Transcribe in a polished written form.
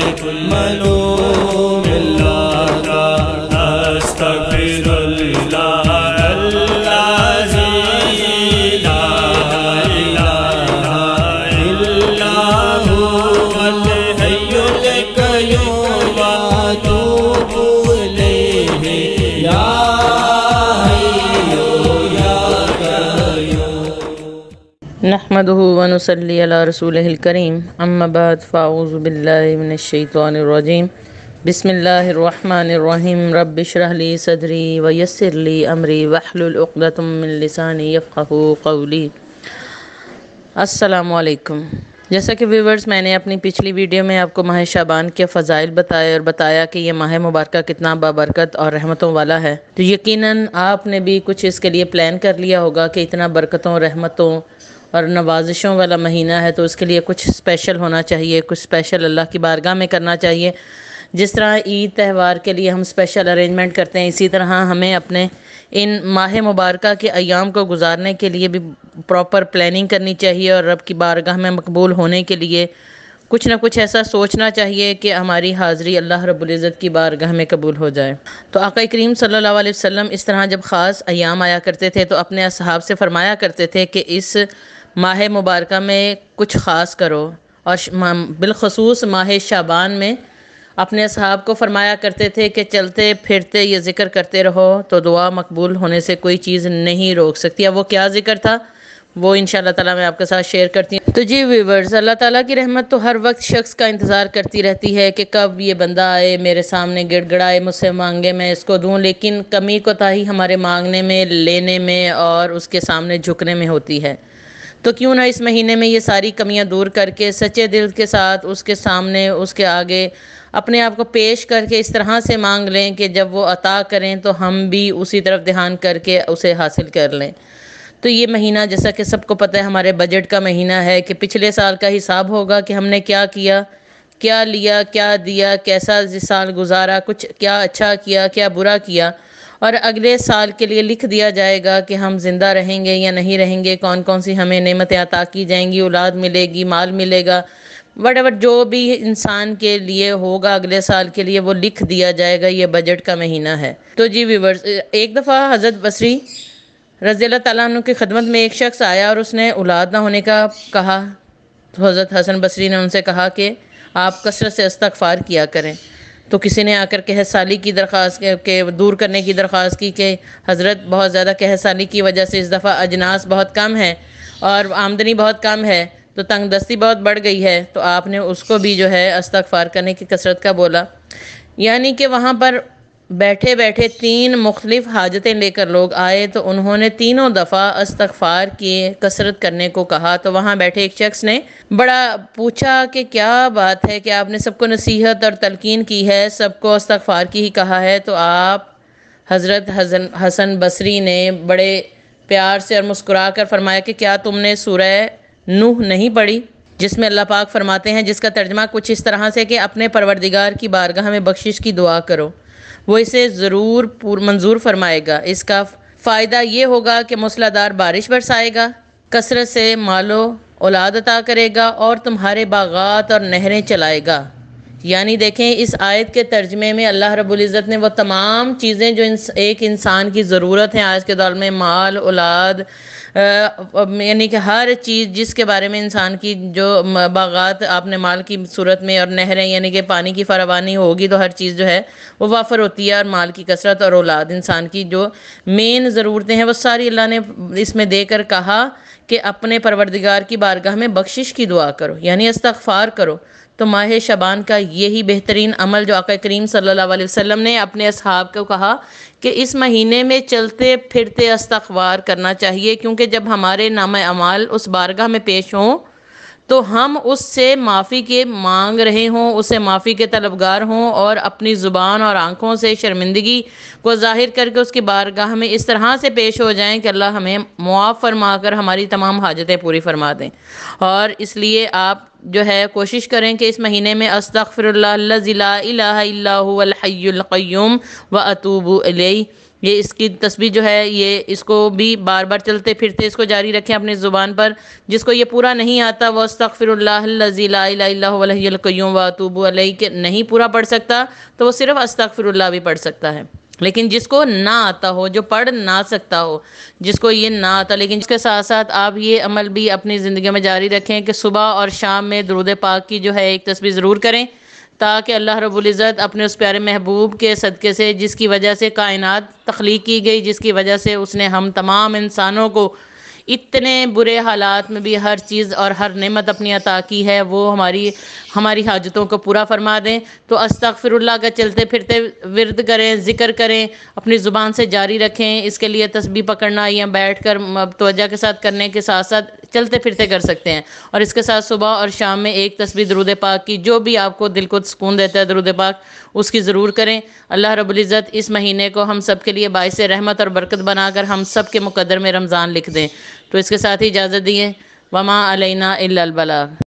ملوم اللہ کا استغفر اللہ الذی لا الہ الا هو الحی القیوم واتوب الیہ یا نحمده ونصلي على رسوله الكريم اما بعد فاعوذ بالله من الشيطان الرجيم بسم الله الرحمن الرحيم رب اشرح لي صدري ويسر لي امري واحلل عقدة من لساني يفقهوا قولي۔ السلام علیکم۔ جیسا کہ ویورز، میں نے اپنی پچھلی ویڈیو میں آپ کو ماہ شعبان کے فضائل بتائے اور بتایا کہ یہ ماہ مبارکہ کتنا بابرکت اور رحمتوں والا ہے، تو یقیناً آپ نے بھی کچھ اس کے لیے پلان کر لیا ہوگا کہ اتنا برکتوں، رحمتوں اور نوازشوں والا مہینہ ہے تو اس کے لیے کچھ اسپیشل ہونا چاہیے، کچھ اسپیشل اللہ کی بارگاہ میں کرنا چاہیے۔ جس طرح عید تہوار کے لیے ہم اسپیشل ارینجمنٹ کرتے ہیں، اسی طرح ہمیں اپنے ان ماہ مبارکہ کے ایام کو گزارنے کے لیے بھی پراپر پلاننگ کرنی چاہیے اور رب کی بارگاہ میں مقبول ہونے کے لیے کچھ نہ کچھ ایسا سوچنا چاہیے کہ ہماری حاضری اللہ رب العزت کی بارگاہ میں قبول ہو جائے۔ تو آقا کریم صلی اللہ علیہ وسلم اس طرح جب خاص ایام آیا کرتے تھے تو اپنے اصحاب سے فرمایا کرتے تھے کہ اس ماہ مبارکہ میں کچھ خاص کرو، اور بالخصوص ماہ شعبان میں اپنے اصحاب کو فرمایا کرتے تھے کہ چلتے پھرتے یہ ذکر کرتے رہو تو دعا مقبول ہونے سے کوئی چیز نہیں روک سکتی۔ اب وہ کیا ذکر تھا وہ انشاءاللہ تعالیٰ میں آپ کے ساتھ شیئر کرتی ہوں۔ تو جی ویورز، اللہ تعالیٰ کی رحمت تو ہر وقت شخص کا انتظار کرتی رہتی ہے کہ کب یہ بندہ آئے، میرے سامنے گڑ گڑائے، مجھ سے مانگے، میں اس کو دوں، لیکن کمی کوتاہی ہمارے مانگنے میں، لینے میں اور اس کے سامنے جھکنے میں ہوتی ہے۔ تو کیوں نہ اس مہینے میں یہ ساری کمیاں دور کر کے سچے دل کے ساتھ اس کے سامنے، اس کے آگے اپنے آپ کو پیش کر کے اس طرح سے مانگ لیں کہ جب وہ عطا کریں تو ہم بھی اسی طرف دھیان کر کے اسے حاصل کر لیں۔ تو یہ مہینہ جیسا کہ سب کو پتہ ہے ہمارے بجٹ کا مہینہ ہے کہ پچھلے سال کا حساب ہوگا کہ ہم نے کیا کیا، کیا لیا، کیا دیا، کیسا سال گزارا، کچھ کیا اچھا کیا، کیا برا کیا، اور اگلے سال کے لیے لکھ دیا جائے گا کہ ہم زندہ رہیں گے یا نہیں رہیں گے، کون کون سی ہمیں نعمتیں عطا کی جائیں گی، اولاد ملے گی، مال ملے گا، whatever جو بھی انسان کے لیے ہوگا اگلے سال کے لیے وہ لکھ دیا جائے گا۔ یہ بجٹ کا مہینہ ہے۔ تو جی ویورز، ایک دفعہ حضرت بصری رضی اللہ تعالیٰ عنہ کی خدمت میں ایک شخص آیا اور اس نے اولاد نہ ہونے کا کہا، تو حضرت حسن بصری نے ان سے کہا کہ آپ کثرت سے استغفار کیا کریں۔ تو کسی نے آ کر قحط سالی کی درخواست کے دور کرنے کی درخواست کی کہ حضرت بہت زیادہ قحط سالی کی وجہ سے اس دفعہ اجناس بہت کم ہے اور آمدنی بہت کم ہے، تو تنگ دستی بہت بڑھ گئی ہے، تو آپ نے اس کو بھی جو ہے استغفار کرنے کی کثرت کا بولا۔ یعنی کہ وہاں پر بیٹھے بیٹھے 3 مختلف حاجتیں لے کر لوگ آئے تو انہوں نے تینوں دفعہ استغفار کی کثرت کرنے کو کہا۔ تو وہاں بیٹھے ایک شخص نے بڑا پوچھا کہ کیا بات ہے کہ آپ نے سب کو نصیحت اور تلقین کی ہے، سب کو استغفار کی ہی کہا ہے، تو آپ حضرت حسن بصری نے بڑے پیار سے اور مسکرا کر فرمایا کہ کیا تم نے سورہ نوح نہیں پڑھی، جس میں اللہ پاک فرماتے ہیں، جس کا ترجمہ کچھ اس طرح سے کہ اپنے پروردگار کی بارگاہ میں بخشش کی دعا کرو، وہ اسے ضرور منظور فرمائے گا۔ اس کا فائدہ یہ ہوگا کہ موسلا دھار بارش برسائے گا، کثرت سے مال و اولاد عطا کرے گا اور تمہارے باغات اور نہریں چلائے گا۔ یعنی دیکھیں اس آیت کے ترجمے میں اللہ رب العزت نے وہ تمام چیزیں جو ایک انسان کی ضرورت ہیں آج کے دور میں، مال، اولاد، یعنی کہ ہر چیز جس کے بارے میں انسان کی جو باغات آپ نے مال کی صورت میں اور نہریں یعنی کہ پانی کی فراوانی ہوگی تو ہر چیز جو ہے وہ وافر ہوتی ہے، اور مال کی کثرت اور اولاد انسان کی جو مین ضرورتیں ہیں وہ ساری اللہ نے اس میں دے کر کہا کہ اپنے پروردگار کی بارگاہ میں بخشش کی دعا کرو، یعنی استغفار کرو۔ تو ماہ شعبان کا یہی بہترین عمل جو آقا کریم صلی اللہ علیہ وسلم نے اپنے اصحاب کو کہا کہ اس مہینے میں چلتے پھرتے استغفار کرنا چاہیے، کیونکہ جب ہمارے نامہ اعمال اس بارگاہ میں پیش ہوں تو ہم اس سے معافی کے مانگ رہے ہوں، اسے معافی کے طلبگار ہوں، اور اپنی زبان اور آنکھوں سے شرمندگی کو ظاہر کر کے اس کی بارگاہ میں اس طرح سے پیش ہو جائیں کہ اللہ ہمیں معاف فرما کر ہماری تمام حاجتیں پوری فرما دیں۔ اور اس لیے آپ جو ہے کوشش کریں کہ اس مہینے میں استغفر اللہ الذی لا الہ الا هو الحی القیوم واتوب الیہ یہ اس کی تسبیح جو ہے یہ اس کو بھی بار بار چلتے پھرتے اس کو جاری رکھیں اپنی زبان پر. جس کو یہ پورا نہیں آتا وہ استغفر اللہ الذی لا الہ الا هو الحی القیوم واتوب الیہ کہ نہیں پورا پڑھ سکتا تو وہ صرف استغفر اللہ بھی پڑھ سکتا ہے. لیکن جس کو نہ آتا ہو، جو پڑھ نہ سکتا ہو، جس کو یہ نہ آتا، لیکن اس کے ساتھ ساتھ آپ یہ عمل بھی اپنی زندگی میں جاری رکھیں کہ صبح اور شام میں درود پاک کی جو ہے ایک تسبیح ضرور کریں، تاکہ اللہ رب العزت اپنے اس پیارے محبوب کے صدقے سے، جس کی وجہ سے کائنات تخلیق کی گئی، جس کی وجہ سے اس نے ہم تمام انسانوں کو اتنے برے حالات میں بھی ہر چیز اور ہر نعمت اپنی عطا کی ہے، وہ ہماری حاجتوں کو پورا فرما دیں. تو استغفر اللہ کا چلتے پھرتے ورد کریں، ذکر کریں، اپنی زبان سے جاری رکھیں. اس کے لیے تسبیح پکڑنا یا بیٹھ کر توجہ کے ساتھ کرنے کے ساتھ ساتھ چلتے پھرتے کر سکتے ہیں. اور اس کے ساتھ صبح اور شام میں ایک تسبیح درود پاک کی، جو بھی آپ کو دل کو سکون دیتا ہے درود پاک، اس کی ضرور کریں. اللہ رب العزت اس مہینے کو ہم سب کے لیے باعث رحمت اور برکت بنا کر ہم سب کے مقدر میں رمضان لکھ دیں. تو اس کے ساتھ ہی اجازت دیے. وما علینا الا البلاغ.